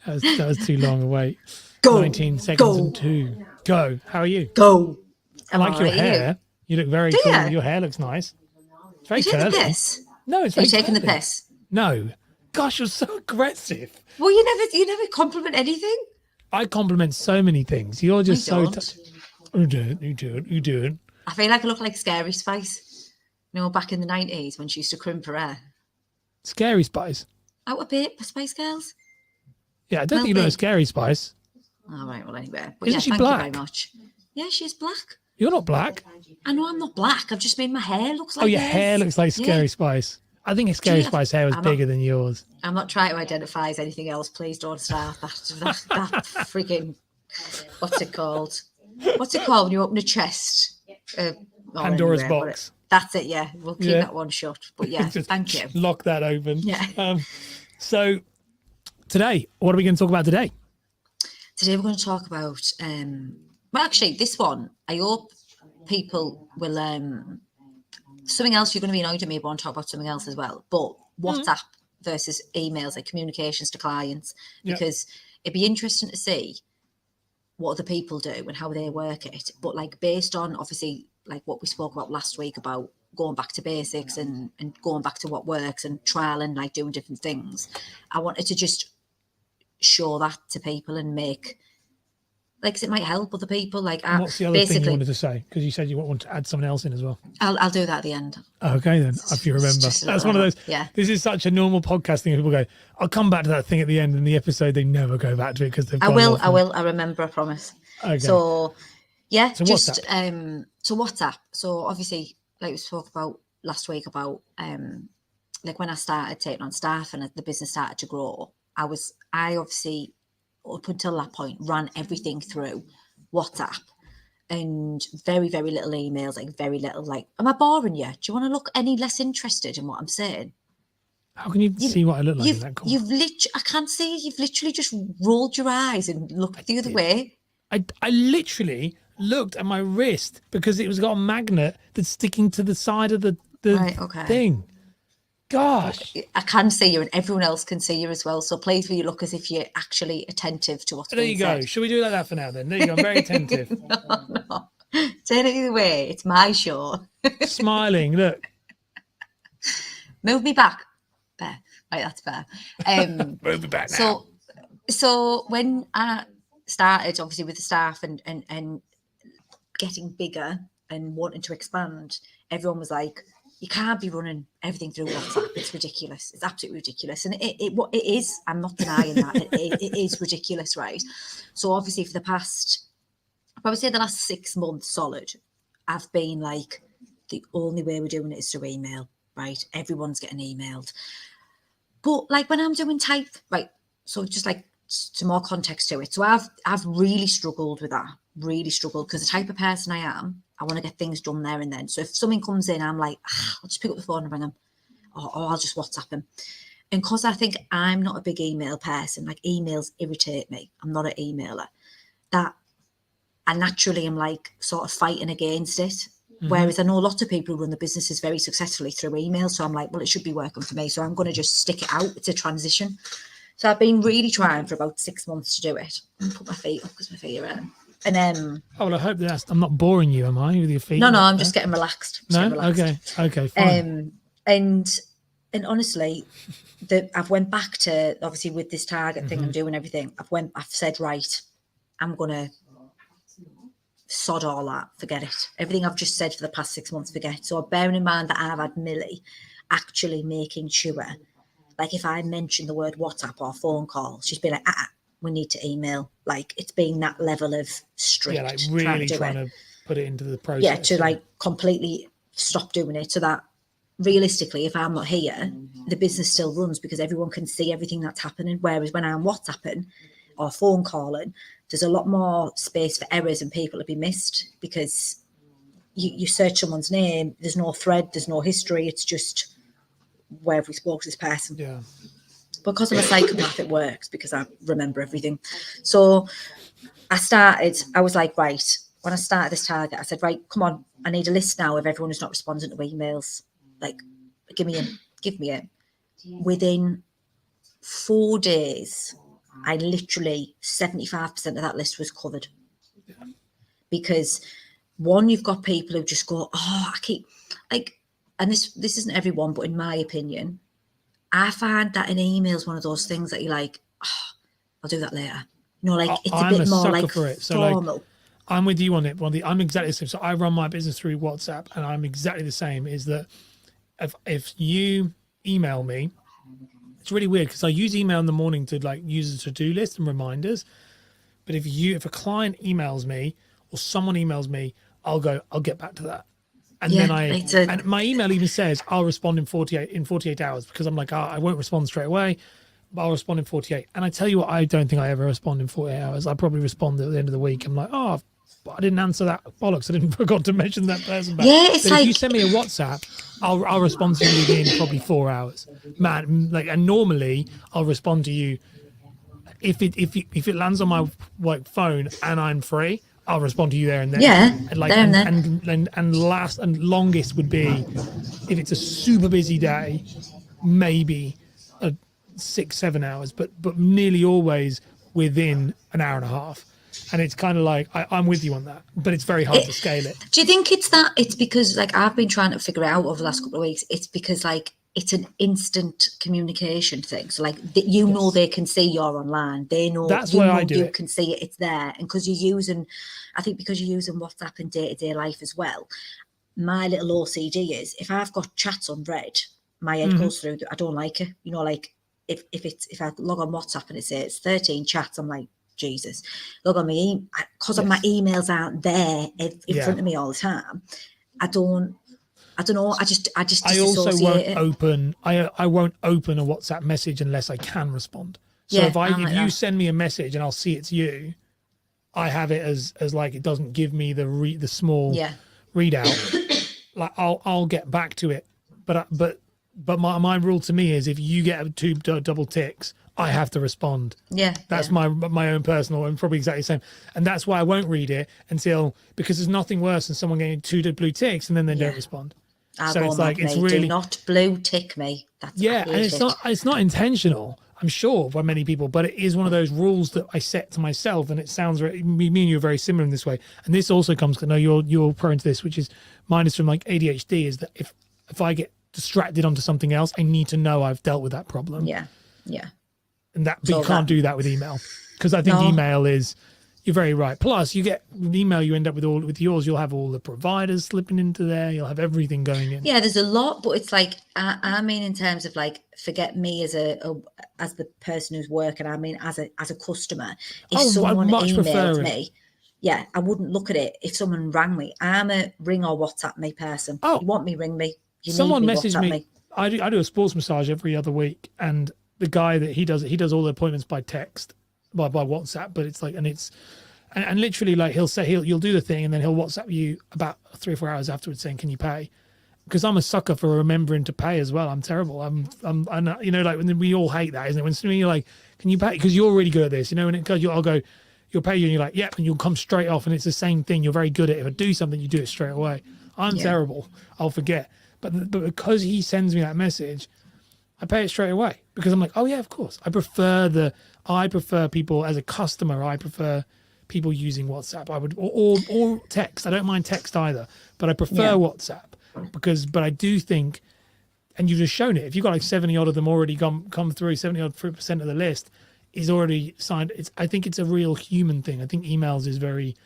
That was too long a wait. Go. 19 seconds Go. and 2. Go. How are you? Go. I like your hair. You look very cool. ya? Your hair looks nice. It's very You taking the curly. piss? No, it's Are very you taking the curly. piss? No. Gosh, you're so aggressive. Well, you never compliment anything. I compliment so many things. You're just I so... don't. You do it. I feel like I look like Scary Spice. You know, back in the 90s when she used to crimp her hair. Scary Spice? Out a bit for Spice Girls. Yeah, I don't think you look like Scary Spice. All right, well, anyway. But Isn't she thank black? you very much. Yeah, she's black. You're not black. I know I'm not black. I've just made my hair look like Oh, your theirs. hair looks like Scary Spice. I think Scary Spice hair was bigger than yours. I'm not trying to identify as anything else. Please don't start that freaking... What's it called? What's it called when you open a chest? Pandora's box. That's it, yeah. We'll keep that one shut. But yeah, thank you. Lock that open. Yeah. So today, what are we going to talk about today? Today we're going to talk about... well, actually, this one, I hope people will... something else, you're going to be annoyed at me, but I want to talk about something else as well. But WhatsApp versus emails, like communications to clients, because it'd be interesting to see what other people do and how they work it. But like based on obviously like what we spoke about last week about going back to basics and going back to what works and trial and like doing different things, I wanted to just show that to people and make... Like, 'cause it might help other people. Like, what's the other thing you wanted to say? Because you said you want to add someone else in as well. I'll do that at the end. Okay, then, if you remember. That's one of those. Yeah. This is such a normal podcast thing. People go, I'll come back to that thing at the end. In the episode, they never go back to it because they've I will. I remember, I promise. Okay. So, yeah, so just... WhatsApp. So WhatsApp. So, obviously, like we spoke about last week about, like, when I started taking on staff and the business started to grow, I obviously... up until that point, ran everything through WhatsApp and very, very little emails, like very little, like, am I boring you? Do you want to look any less interested in what I'm saying? How can you see what I look like in that corner? I can't see, you've literally just rolled your eyes and looked the other way. I literally looked at my wrist because it was got a magnet that's sticking to the side of the thing. Gosh. I can see you and everyone else can see you as well. So please will you look as if you're actually attentive to what's being said. There you go. Should we do it like that for now then? There you go. I'm very attentive. No. Turn it either way. It's my show. Smiling. Look. Move me back. There. Right, that's fair. Move me back now. So when I started, obviously, with the staff and getting bigger and wanting to expand, everyone was like, you can't be running everything through WhatsApp. It's ridiculous. It's absolutely ridiculous. And it is. I'm not denying that. It is ridiculous, right? So obviously for the past, I would say the last 6 months solid, I've been like, the only way we're doing it is through email, right? Everyone's getting emailed. But like when I'm doing type, right? So just like some more context to it. So I've really struggled with that. Really struggled because the type of person I am, I want to get things done there and then. So if something comes in, I'm like, I'll just pick up the phone and ring them, or I'll just WhatsApp them. And because I think I'm not a big email person, like emails irritate me. I'm not an emailer. That I naturally am like sort of fighting against it. Mm-hmm. Whereas I know a lot of people who run the businesses very successfully through email. So I'm like, well, it should be working for me. So I'm going to just stick it out. It's a transition. So I've been really trying for about 6 months to do it. And put my feet up because my feet are hurting. And oh, well, I hope I'm not boring you, am I, with your feet? No, I'm just getting relaxed. Okay, fine. And honestly, I've went back to, obviously with this target thing I'm doing everything. I've said, right, I'm gonna sod all that, forget it. Everything I've just said for the past 6 months, forget. So bearing in mind that I've had Millie actually making sure, like if I mention the word WhatsApp or phone call, she's been like, we need to email. Like it's being that level of strict. Yeah, like really trying to put it into the process. Yeah, to like completely stop doing it so that realistically, if I'm not here, the business still runs because everyone can see everything that's happening. Whereas when I'm WhatsApping or phone calling, there's a lot more space for errors and people to be missed because you search someone's name, there's no thread, there's no history. It's just where have we spoke to this person. Yeah. Because I'm a psychopath, it works because I remember everything. So I was like, right, when I started this target, I said, right, come on, I need a list now of everyone who's not responding to emails. Like, give me it. Within 4 days, I literally 75% of that list was covered. Because one, you've got people who just go, I keep like, and this isn't everyone, but in my opinion, I find that an email is one of those things that you're like, I'll do that later. Like it's a bit more like for it. So formal. Like, I'm with you on it. Well, I'm exactly the same. So I run my business through WhatsApp, and I'm exactly the same. Is that if you email me, it's really weird because I use email in the morning to like use a to-do list and reminders. But if a client emails me or someone emails me, I'll get back to that. And then and my email even says I'll respond in 48 hours, because I'm like, I won't respond straight away, but I'll respond in 48. And I tell you what, I don't think I ever respond in 48 hours. I probably respond at the end of the week. I'm like, I didn't answer that, bollocks. I didn't forgot to mention that person back. Yeah, it's but if you send me a WhatsApp, I'll respond to you within probably 4 hours, man. Like, and normally I'll respond to you if it lands on my like phone and I'm free. I'll respond to you there and then. Yeah, and like and last and longest would be if it's a super busy day, maybe 6-7 hours, but nearly always within an hour and a half. And it's kind of like, I'm with you on that, but it's very hard to scale it. Do you think it's because like I've been trying to figure out over the last couple of weeks, it's because like it's an instant communication thing. So like know they can see you're online. They know that's why I do you can see it, it's there. And because you're using WhatsApp in day-to-day life as well, my little OCD is if I've got chats unread, my head goes through, I don't like it. Like if I log on WhatsApp and it says 13 chats, I'm like, Jesus, log on me because my emails aren't there in front of me all the time. I don't know. I just I also won't open. I won't open a WhatsApp message unless I can respond. So if you send me a message and I'll see it's you, I have it as like it doesn't give me the small readout. Like I'll get back to it, but my rule to me is if you get 2 double ticks, I have to respond. Yeah, that's my own personal, and probably exactly the same. And that's why I won't read it because there's nothing worse than someone getting 2 blue ticks and then they don't respond. So it's like it's really do not blue tick me. That's and it's not intentional, I'm sure, by many people, but it is one of those rules that I set to myself. And it sounds me and you are very similar in this way. And this also comes, I know you're prone to this, which is mine is from like ADHD, is that if I get distracted onto something else, I need to know I've dealt with that problem. Yeah. And but you can't do that with email, because I think email is, you're very right. Plus, you get with email, you end up with yours, you'll have all the providers slipping into there. You'll have everything going in. Yeah, there's a lot, but it's like I mean, in terms of like, forget me as as the person who's working. I mean, as a customer, if someone emailed me, I wouldn't look at it. If someone rang me, I'm a ring or WhatsApp me person. You want me, ring me. Someone messaged me. I do a sports massage every other week, and the guy that he does all the appointments by text, by WhatsApp, but it's like, and literally like you'll do the thing and then he'll WhatsApp you about 3 or 4 hours afterwards saying, can you pay? Because I'm a sucker for remembering to pay as well. I'm terrible. I'm like when we all hate that, isn't it? When you're like, can you pay? Because you're really good at this, and it goes, I'll go, you'll pay you, and you're like, yep, and you'll come straight off, and it's the same thing. You're very good at it. If I do something, you do it straight away. I'm terrible. I'll forget. But because he sends me that message, I pay it straight away, because I'm like, oh yeah, of course. I prefer people as a customer. I prefer people using WhatsApp. I would or text. I don't mind text either, but I prefer WhatsApp but I do think, and you've just shown it. If you've got like 70 odd of them already come through, 70 odd % of the list is already signed. I think it's a real human thing. I think emails is very.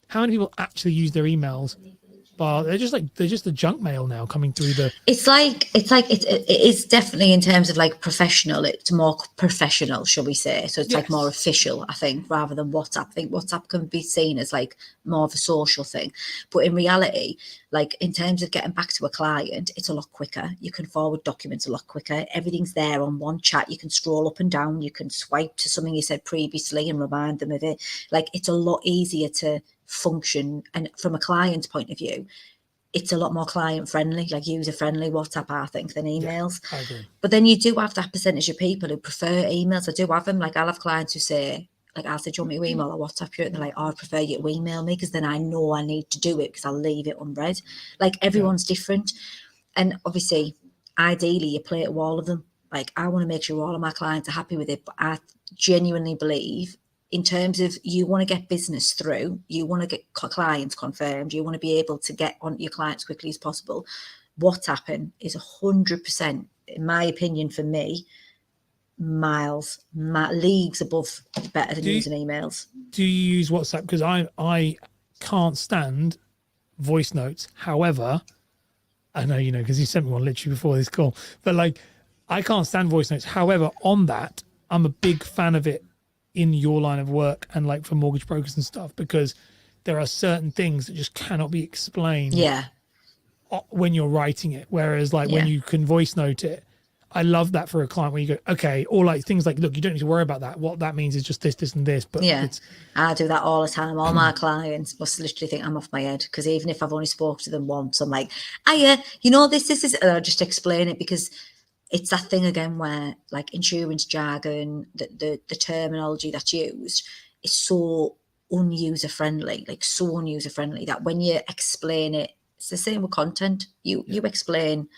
How many people actually use their emails? But they're just the junk mail now coming through the. It is definitely, in terms of like professional. It's more professional, shall we say? So it's like more official, I think, rather than WhatsApp. I think WhatsApp can be seen as like more of a social thing, but in reality, like in terms of getting back to a client, it's a lot quicker. You can forward documents a lot quicker. Everything's there on one chat. You can scroll up and down. You can swipe to something you said previously and remind them of it. Like it's a lot easier to function, and from a client's point of view, it's a lot more client friendly, like user friendly, WhatsApp, I think, than emails. I agree. But then you do have that percentage of people who prefer emails. I do have them. Like I'll have clients who say, like, I'll say, do you want me to email or WhatsApp you? And they're like, oh, I'd prefer you to email me, because then I know I need to do it, because I'll leave it unread. Like everyone's different, and obviously ideally you play to all of them. Like, I want to make sure all of my clients are happy with it. But I genuinely believe, in terms of, you want to get business through, you want to get clients confirmed, you want to be able to get on your clients as quickly as possible. WhatsApping is 100%, in my opinion, for me, leagues above better than using emails. Do you use WhatsApp? Because I can't stand voice notes. However, I know, because you sent me one literally before this call, but like, I can't stand voice notes. However, on that, I'm a big fan of it in your line of work and like for mortgage brokers and stuff, because there are certain things that just cannot be explained when you're writing it. Whereas like when you can voice note it, I love that for a client where you go, okay, or like things like, look, you don't need to worry about that. What that means is just this, this, and this. But I do that all the time. All my clients must literally think I'm off my head, because even if I've only spoke to them once, I'm like, this is, and I just explain it, because it's that thing again where like insurance jargon, the terminology that's used is so user friendly, that when you explain it, it's the same with content. You explain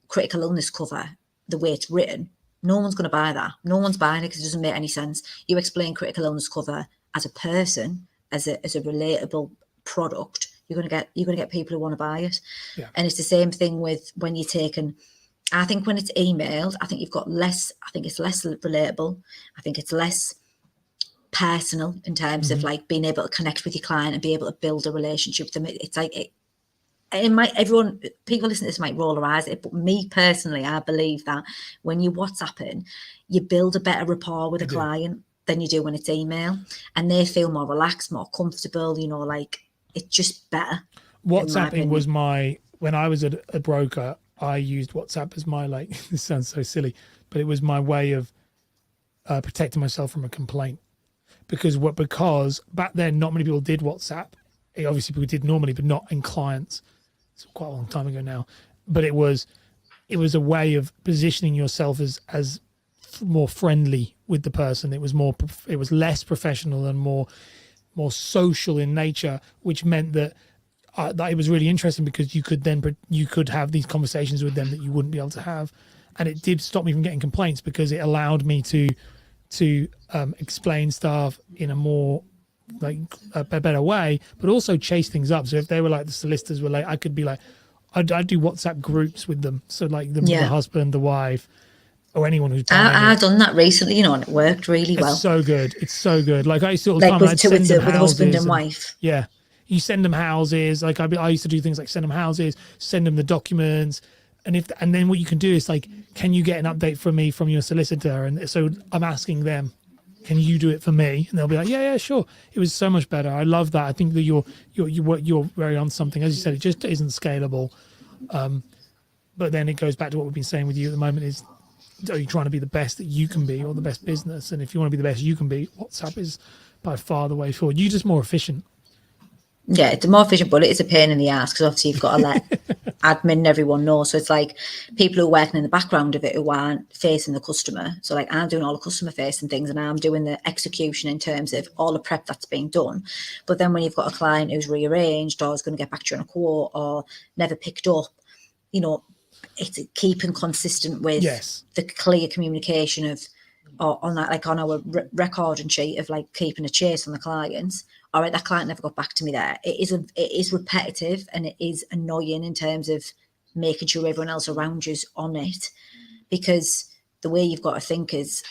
critical illness cover the way it's written, no one's going to buy that. No one's buying it because it doesn't make any sense. You explain critical illness cover as a person, as a relatable product, you're going to get people who want to buy it. And it's the same thing with when you're taking, I think when it's emailed, I think you've got less, I think it's less relatable. I think it's less personal in terms of like being able to connect with your client and be able to build a relationship with them. It's like, people listening to this might roll their eyes at it, but me personally, I believe that when you're WhatsApping, you build a better rapport with a client than you do when it's email, and they feel more relaxed, more comfortable, like it's just better. WhatsApping was when I was a broker, I used WhatsApp as my, like, this sounds so silly, but it was my way of protecting myself from a complaint. Because back then, not many people did WhatsApp. Obviously, people did normally, but not in clients. It's quite a long time ago now. But it was a way of positioning yourself as more friendly with the person. It was less professional and more social in nature, which meant that it was really interesting, because you could have these conversations with them that you wouldn't be able to have, and it did stop me from getting complaints, because it allowed me to explain stuff in a more like a better way, but also chase things up. So if they were like, the solicitors were like, I could be like, I'd do WhatsApp groups with them. So like the husband, the wife, or anyone who's I've done that recently, and it worked really well. It's so good. Like I used to all the time, with the husband and wife. Yeah. You send them houses. Like I used to do things like send them houses, send them the documents. And then what you can do is like, can you get an update from me from your solicitor? And so I'm asking them, can you do it for me? And they'll be like, yeah, sure. It was so much better. I love that. I think that you're very on something. As you said, it just isn't scalable. But then it goes back to what we've been saying with you at the moment is, are you trying to be the best that you can be, or the best business? And if you want to be the best you can be, WhatsApp is by far the way forward. You're just more efficient. Yeah, it's more efficient, but it is a pain in the ass, because obviously you've got to let admin and everyone know. So it's like people who are working in the background of it who aren't facing the customer. So like I'm doing all the customer facing things, and I'm doing the execution in terms of all the prep that's being done. But then when you've got a client who's rearranged, or is going to get back to you on a quote, or never picked up, it's keeping consistent with the clear communication of, or on that, like on our recording sheet of like keeping a chase on the clients. All right, that client never got back to me there. It is repetitive, and it is annoying in terms of making sure everyone else around you's on it, because the way you've got to think is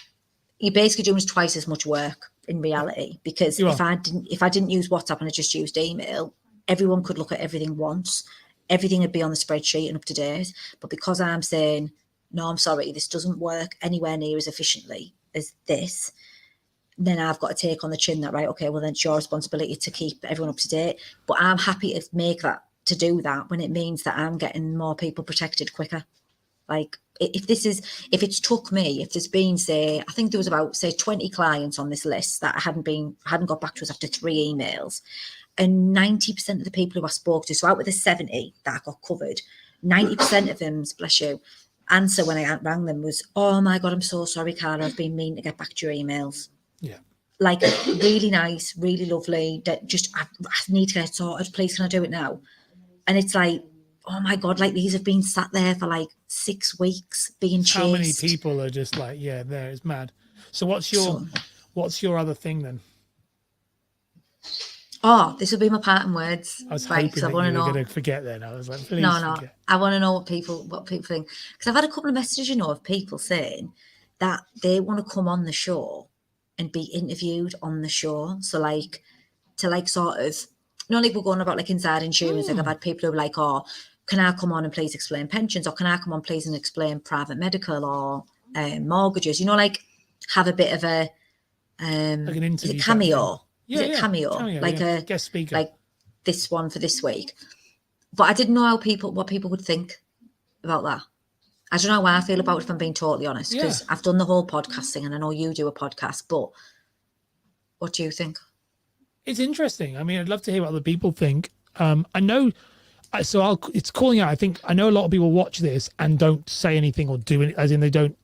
you're basically doing twice as much work in reality. Because if I didn't use WhatsApp and I just used email, everyone could look at everything once. Everything would be on the spreadsheet and up to date. But because I'm saying, no, I'm sorry, this doesn't work anywhere near as efficiently as this, then I've got to take on the chin that, right, okay, well, then it's your responsibility to keep everyone up to date. But I'm happy to do that when it means that I'm getting more people protected quicker. Like if there's been, say, I think there was about, say, 20 clients on this list that hadn't got back to us after 3 emails, and 90% of the people who I spoke to, so out of the 70 that I got covered, 90% of them, bless you, answer when I rang them was, oh my God, I'm so sorry, Cara, I've been meaning to get back to your emails. Yeah. Like really nice, really lovely. That just, I need to get it sorted. Please, can I do it now? And it's like, oh my God, like these have been sat there for like 6 weeks being chased. How many people are just like, yeah, there, it's mad. So what's your other thing then? Oh, this will be my parting words. I was right, hoping that you were going to forget then. I was like, please forget. I want to know what people think. Because I've had a couple of messages, of people saying that they want to come on the show and be interviewed on the show. So like, to like sort of, like we're going about like inside insurance. Like I've had people who are like, oh, can I come on and please explain pensions? Or can I come on please and explain private medical or mortgages? Like have a bit of a like an interview cameo. Yeah, is it cameo? Like a guest speaker, like this one for this week. But I didn't know what people would think about that. I don't know how I feel about it, if I'm being totally honest, because I've done the whole podcast thing and I know you do a podcast, but what do you think? It's interesting. I mean, I'd love to hear what other people think. I know, it's calling out. I think I know a lot of people watch this and don't say anything or do it, as in they don't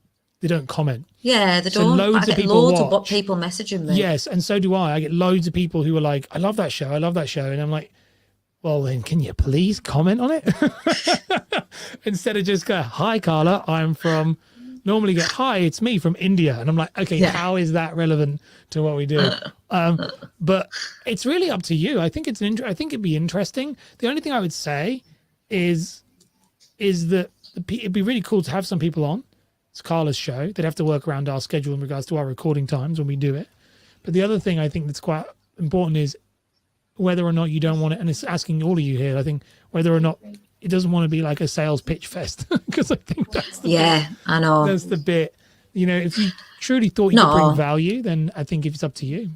comment. Yeah, they don't. Loads I get of people loads watch. of people messaging me. Yes, and so do I. I get loads of people who are like, I love that show. And I'm like, well, then can you please comment on it? Instead of just go, hi, Carla, I'm from, normally get, hi, it's me from India. And I'm like, okay, how is that relevant to what we do? But it's really up to you. I think I think it'd be interesting. The only thing I would say is that it'd be really cool to have some people on. It's Carla's show. They'd have to work around our schedule in regards to our recording times when we do it. But the other thing I think that's quite important is whether or not you don't want it, and it's asking all of you here, I think, whether or not it doesn't want to be like a sales pitch fest, because I think that's the bit. I know. That's the bit. If you truly thought you could bring value, then I think it's up to you.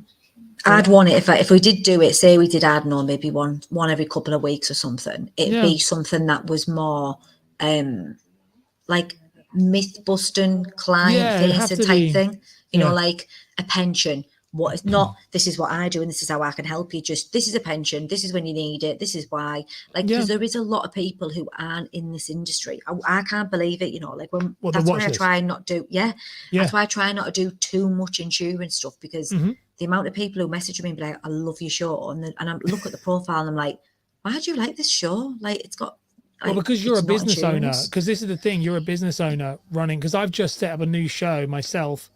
I'd want it if we did do it, say we did, I don't know, maybe one every couple of weeks or something. It'd be something that was more like myth busting, client facing type thing. Like a pension. What is not, this is what I do and this is how I can help you. Just, this is a pension. This is when you need it. This is why. Like, because there is a lot of people who aren't in this industry. I can't believe it, like when, that's why I try not to do, that's why I try not to do too much insurance stuff, because the amount of people who message me and be like, I love your show. And I look at the profile and I'm like, why do you like this show? Like, it's got, well, because you're a business owner, because this is the thing, you're a business owner running, because I've just set up a new show myself.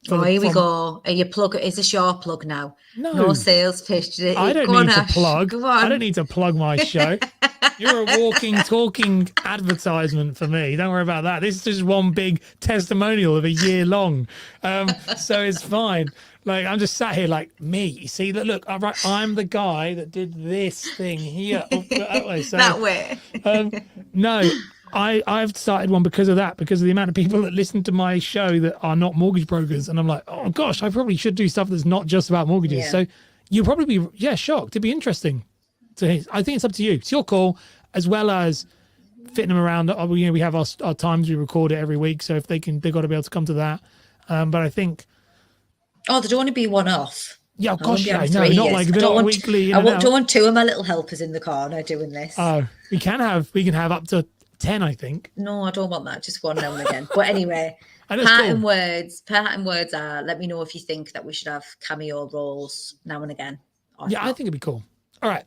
Here we go. Are you plug? Is this your plug now? No sales pitch. I don't need to plug. I don't need to plug my show. You're a walking, talking advertisement for me. Don't worry about that. This is just one big testimonial of a year long. So it's fine. Like, I'm just sat here like, me. You see, look, I'm the guy that did this thing here. That way. So, that way. No. I've started one because of that, because of the amount of people that listen to my show that are not mortgage brokers. And I'm like, oh gosh, I probably should do stuff that's not just about mortgages. Yeah. So you'll probably be, shocked. It'd be interesting to hear. I think it's up to you. It's your call, as well as fitting them around. We have our times, we record it every week. So if they've got to be able to come to that. But I think. Oh, they don't want to be one off. Yeah, oh gosh, no, not like they're not weekly. I don't want two of my little helpers in the corner doing this. Oh, we can have up to 10, I think. No, I don't want that. Just one now and again. But anyway, parting words are, let me know if you think that we should have cameo roles now and again. I think it'd be cool. All right.